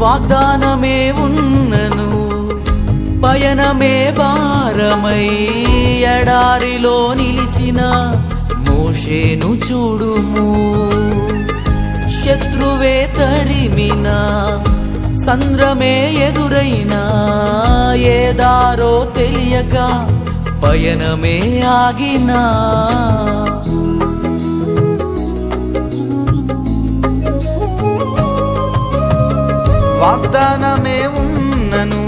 వాగ్దానమే ఉన్నను పయనమే భారమై ఎడారిలో నిలిచిన మోషేను చూడుము. శత్రువే తరిమిన సంద్రమే ఎదురైనా ఏ దారో తెలియక పయనమే ఆగినా వాగ్దానమే ఉన్నను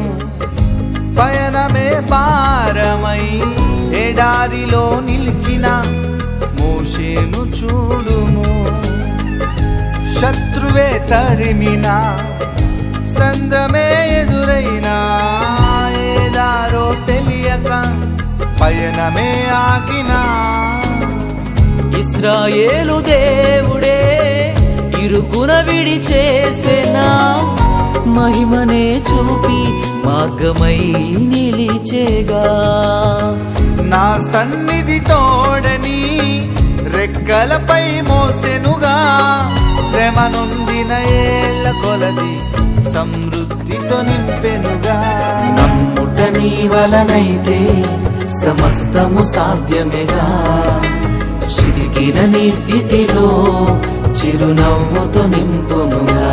పయనమే భారమై ఎడారిలో నిలిచిన మోషేను చూడుము. శత్రువే తరిమిన సంద్రమే ఎదురైనా ఏ దారో తెలియక పయనమే ఆగినా ఇశ్రాయేలు దేవుడే ఇరుకున విడిచేసెనా మహిమనే చూపి మార్గమై నిలిచేగా. నా సన్నిధి తోడని రెక్కలపై మోసెనుగా శ్రమ నొందిన ఏళ్ల కొలది సమృద్ధితో నింపెనుగా. నమ్ముట నీ వలనైతే సమస్తము సాధ్యమేగా. చితికిన నీ స్థితిలో చిరునవ్వుతో నింపునుగా.